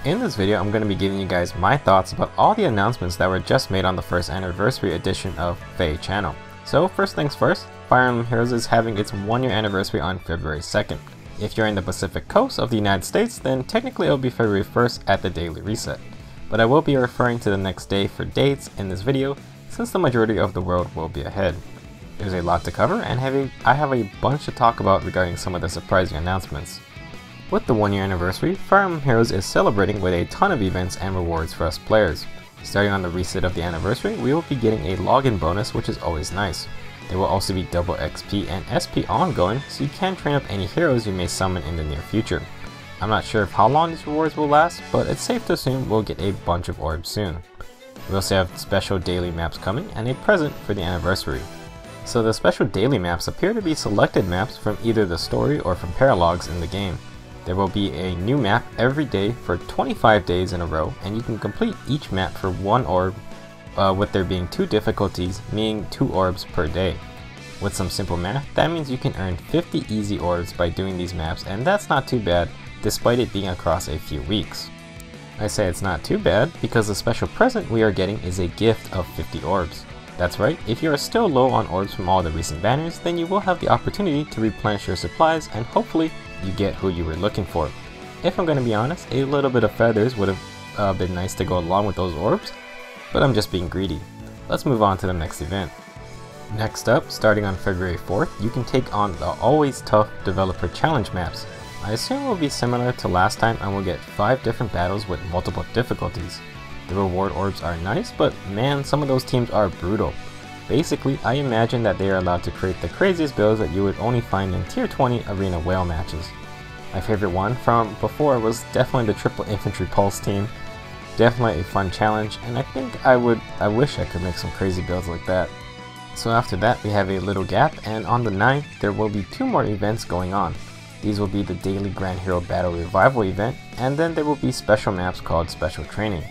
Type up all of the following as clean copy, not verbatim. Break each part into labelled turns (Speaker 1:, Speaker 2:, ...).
Speaker 1: In this video, I'm going to be giving you guys my thoughts about all the announcements that were just made on the first anniversary edition of FEB channel. So first things first, Fire Emblem Heroes is having its 1-year anniversary on February 2nd. If you're in the Pacific Coast of the United States, then technically it will be February 1st at the daily reset. But I will be referring to the next day for dates in this video, since the majority of the world will be ahead. There's a lot to cover, and I have a bunch to talk about regarding some of the surprising announcements. With the 1-year anniversary, Fire Emblem Heroes is celebrating with a ton of events and rewards for us players. Starting on the reset of the anniversary, we will be getting a login bonus, which is always nice. There will also be double XP and SP ongoing, so you can train up any heroes you may summon in the near future. I'm not sure of how long these rewards will last, but it's safe to assume we'll get a bunch of orbs soon. We also have special daily maps coming and a present for the anniversary. So the special daily maps appear to be selected maps from either the story or from paralogs in the game. There will be a new map every day for 25 days in a row, and you can complete each map for 1 orb, with there being 2 difficulties, meaning 2 orbs per day. With some simple math, that means you can earn 50 easy orbs by doing these maps, and that's not too bad, despite it being across a few weeks. I say it's not too bad because the special present we are getting is a gift of 50 orbs. That's right, if you are still low on orbs from all the recent banners, then you will have the opportunity to replenish your supplies and hopefully you get who you were looking for. If I'm going to be honest, a little bit of feathers would have been nice to go along with those orbs, but I'm just being greedy. Let's move on to the next event. Next up, starting on February 4th, you can take on the always tough developer challenge maps. I assume it will be similar to last time and we'll get 5 different battles with multiple difficulties. The reward orbs are nice, but man, some of those teams are brutal. Basically, I imagine that they are allowed to create the craziest builds that you would only find in tier 20 arena whale matches. My favorite one from before was definitely the triple infantry pulse team. Definitely a fun challenge, and I think I wish I could make some crazy builds like that. So after that we have a little gap, and on the 9th there will be 2 more events going on. These will be the daily Grand Hero Battle Revival event, and then there will be special maps called Special Training.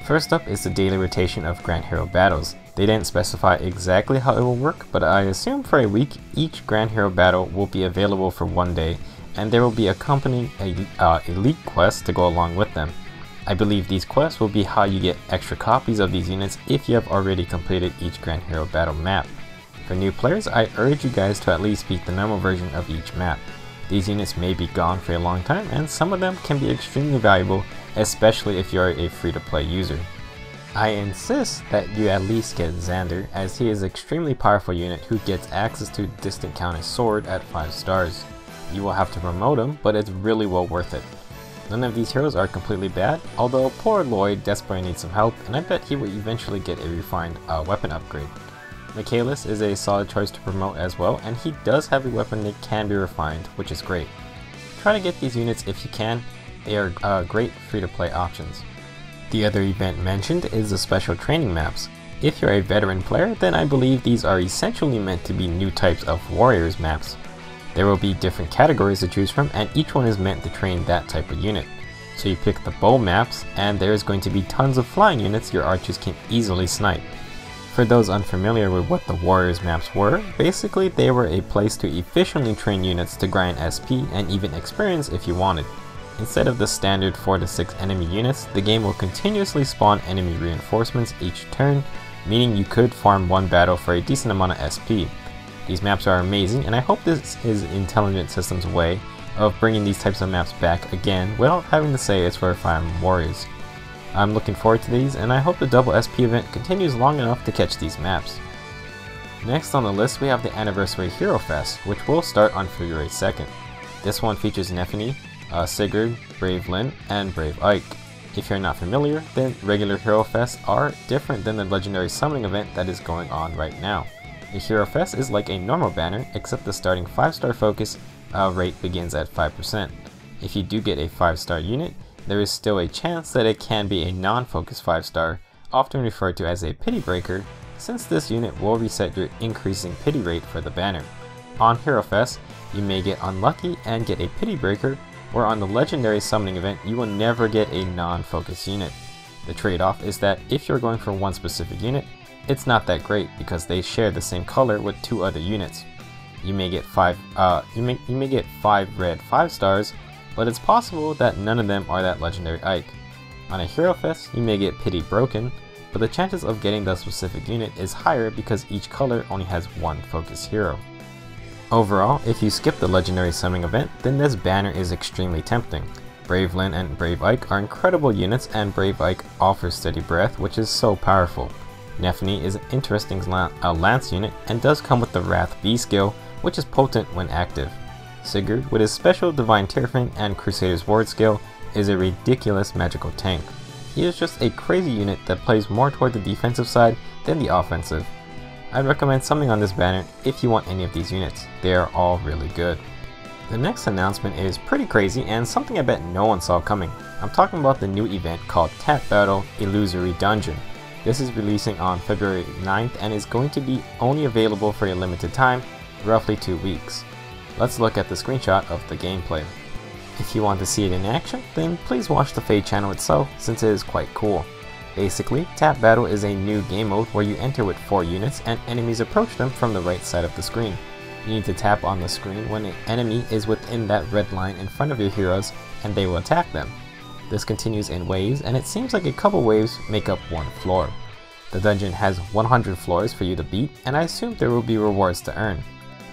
Speaker 1: First up is the daily rotation of Grand Hero battles. They didn't specify exactly how it will work, but I assume for a week each Grand Hero battle will be available for 1 day, and there will be accompanying elite quests to go along with them. I believe these quests will be how you get extra copies of these units if you have already completed each Grand Hero battle map. For new players, I urge you guys to at least beat the normal version of each map. These units may be gone for a long time, and some of them can be extremely valuable, especially if you are a free-to-play user. I insist that you at least get Xander, as he is an extremely powerful unit who gets access to Distant Counter Sword at 5 stars. You will have to promote him, but it's really well worth it. None of these heroes are completely bad, although poor Lloyd desperately needs some help, and I bet he will eventually get a refined weapon upgrade. Michaelis is a solid choice to promote as well, and he does have a weapon that can be refined, which is great. Try to get these units if you can, they are great free-to-play options. The other event mentioned is the special training maps. If you're a veteran player, then I believe these are essentially meant to be new types of warriors maps. There will be different categories to choose from, and each one is meant to train that type of unit. So you pick the bow maps, and there's going to be tons of flying units your archers can easily snipe. For those unfamiliar with what the warriors maps were, basically they were a place to efficiently train units to grind SP and even experience if you wanted. Instead of the standard 4 to 6 enemy units, the game will continuously spawn enemy reinforcements each turn, meaning you could farm one battle for a decent amount of SP. These maps are amazing, and I hope this is Intelligent Systems' way of bringing these types of maps back again without having to say it's for Fire Emblem Warriors. I'm looking forward to these, and I hope the double SP event continues long enough to catch these maps. Next on the list we have the Anniversary Hero Fest, which will start on February 2nd. This one features Nephany, Sigurd, Brave Lyn, and Brave Ike. If you're not familiar, then regular Hero Fests are different than the legendary summoning event that is going on right now. A Hero Fest is like a normal banner, except the starting 5-star focus rate begins at 5%. If you do get a 5-star unit, there is still a chance that it can be a non-focus 5-star, often referred to as a pity breaker, since this unit will reset your increasing pity rate for the banner. On Hero Fest, you may get unlucky and get a pity breaker, where on the legendary summoning event you will never get a non-focus unit. The trade-off is that if you're going for one specific unit, it's not that great because they share the same color with 2 other units. You may get 5 red 5 stars, but it's possible that none of them are that legendary Ike. On a Hero Fest, you may get Pity Broken, but the chances of getting the specific unit is higher because each color only has one focus hero. Overall, if you skip the legendary summoning event, then this banner is extremely tempting. Brave Lyn and Brave Ike are incredible units, and Brave Ike offers Steady Breath, which is so powerful. Nephany is an interesting lance unit and does come with the Wrath B skill, which is potent when active. Sigurd, with his special Divine Terrafin and Crusader's Ward skill, is a ridiculous magical tank. He is just a crazy unit that plays more toward the defensive side than the offensive. I'd recommend something on this banner if you want any of these units. They are all really good. The next announcement is pretty crazy and something I bet no one saw coming. I'm talking about the new event called Tap Battle Illusory Dungeon. This is releasing on February 9th and is going to be only available for a limited time, roughly 2 weeks. Let's look at the screenshot of the gameplay. If you want to see it in action, then please watch the FEB channel itself since it is quite cool. Basically, Tap Battle is a new game mode where you enter with 4 units and enemies approach them from the right side of the screen. You need to tap on the screen when an enemy is within that red line in front of your heroes and they will attack them. This continues in waves, and it seems like a couple waves make up one floor. The dungeon has 100 floors for you to beat, and I assume there will be rewards to earn.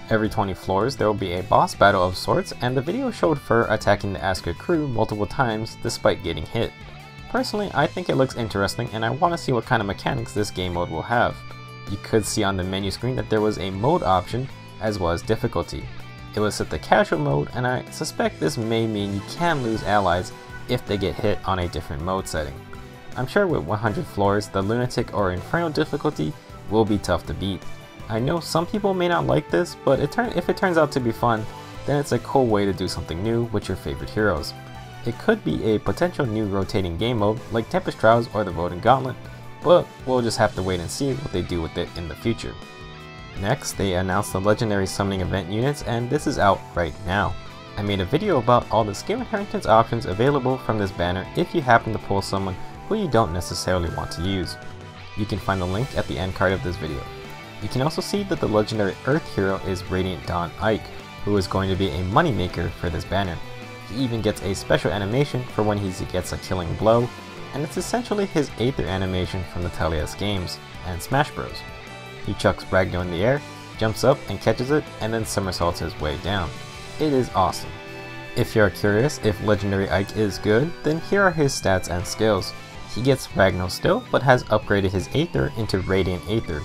Speaker 1: Every 20 floors there will be a boss battle of sorts, and the video showed Fur attacking the Asker crew multiple times despite getting hit. Personally, I think it looks interesting and I want to see what kind of mechanics this game mode will have. You could see on the menu screen that there was a mode option as well as difficulty. It was set to casual mode, and I suspect this may mean you can lose allies if they get hit on a different mode setting. I'm sure with 100 floors, the Lunatic or Inferno difficulty will be tough to beat. I know some people may not like this, but if it turns out to be fun, then it's a cool way to do something new with your favorite heroes. It could be a potential new rotating game mode like Tempest Trials or the Voting Gauntlet, but we'll just have to wait and see what they do with it in the future. Next, they announced the legendary summoning event units, and this is out right now. I made a video about all the skill inheritance options available from this banner if you happen to pull someone who you don't necessarily want to use. You can find the link at the end card of this video. You can also see that the legendary Earth hero is Radiant Dawn Ike, who is going to be a moneymaker for this banner. He even gets a special animation for when he gets a killing blow, and it's essentially his Aether animation from the Talias games and Smash Bros. He chucks Ragnar in the air, jumps up and catches it, and then somersaults his way down. It is awesome. If you're curious if Legendary Ike is good, then here are his stats and skills. He gets Ragnar still, but has upgraded his Aether into Radiant Aether.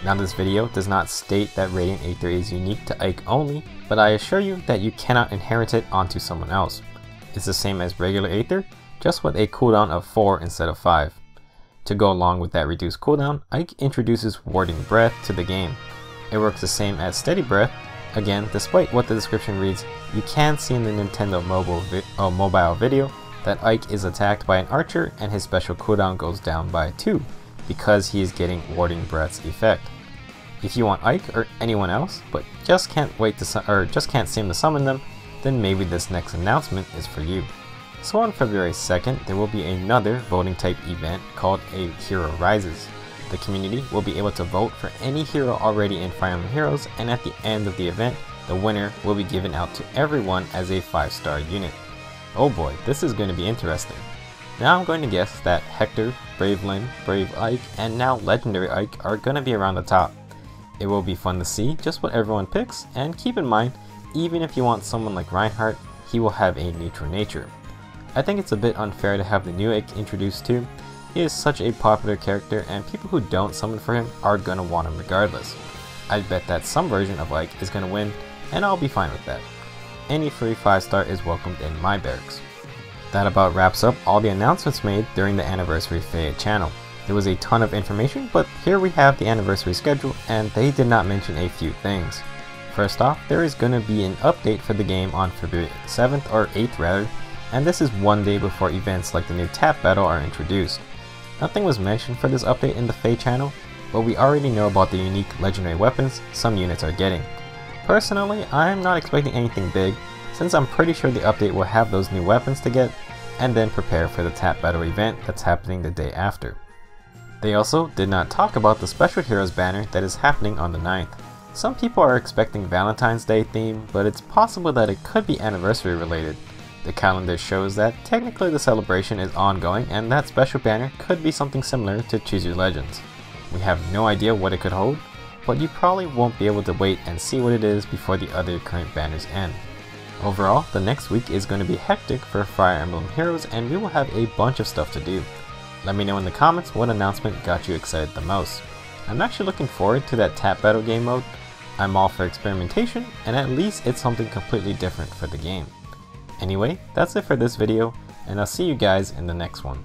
Speaker 1: Now this video does not state that Radiant Aether is unique to Ike only, but I assure you that you cannot inherit it onto someone else. It's the same as regular Aether, just with a cooldown of 4 instead of 5. To go along with that reduced cooldown, Ike introduces Warding Breath to the game. It works the same as Steady Breath. Again, despite what the description reads, you can see in the Nintendo mobile video that Ike is attacked by an archer and his special cooldown goes down by 2 because he is getting Warding Breath's effect. If you want Ike or anyone else, but just can't seem to summon them, then maybe this next announcement is for you. So on February 2nd, there will be another voting type event called A Hero Rises. The community will be able to vote for any hero already in Fire Emblem Heroes, and at the end of the event, the winner will be given out to everyone as a 5-star unit. Oh boy, this is going to be interesting. Now I'm going to guess that Hector, Brave Lyn, Brave Ike, and now Legendary Ike are going to be around the top. It will be fun to see just what everyone picks, and keep in mind, even if you want someone like Reinhardt, he will have a neutral nature. I think it's a bit unfair to have the new Ike introduced too. He is such a popular character, and people who don't summon for him are gonna want him regardless. I bet that some version of Ike is gonna win, and I'll be fine with that. Any free 5-star is welcomed in my barracks. That about wraps up all the announcements made during the Anniversary FEB channel. There was a ton of information, but here we have the anniversary schedule, and they did not mention a few things. First off, there is gonna be an update for the game on February 7th or 8th rather, and this is one day before events like the new Tap Battle are introduced. Nothing was mentioned for this update in the FEB channel, but we already know about the unique legendary weapons some units are getting. Personally, I'm not expecting anything big, since I'm pretty sure the update will have those new weapons to get, and then prepare for the Tap Battle event that's happening the day after. They also did not talk about the Special Heroes banner that is happening on the 9th. Some people are expecting Valentine's Day theme, but it's possible that it could be anniversary related. The calendar shows that technically the celebration is ongoing and that special banner could be something similar to Choose Your Legends. We have no idea what it could hold, but you probably won't be able to wait and see what it is before the other current banners end. Overall, the next week is going to be hectic for Fire Emblem Heroes and we will have a bunch of stuff to do. Let me know in the comments what announcement got you excited the most. I'm actually looking forward to that tap battle game mode. I'm all for experimentation, and at least it's something completely different for the game. Anyway, that's it for this video, and I'll see you guys in the next one.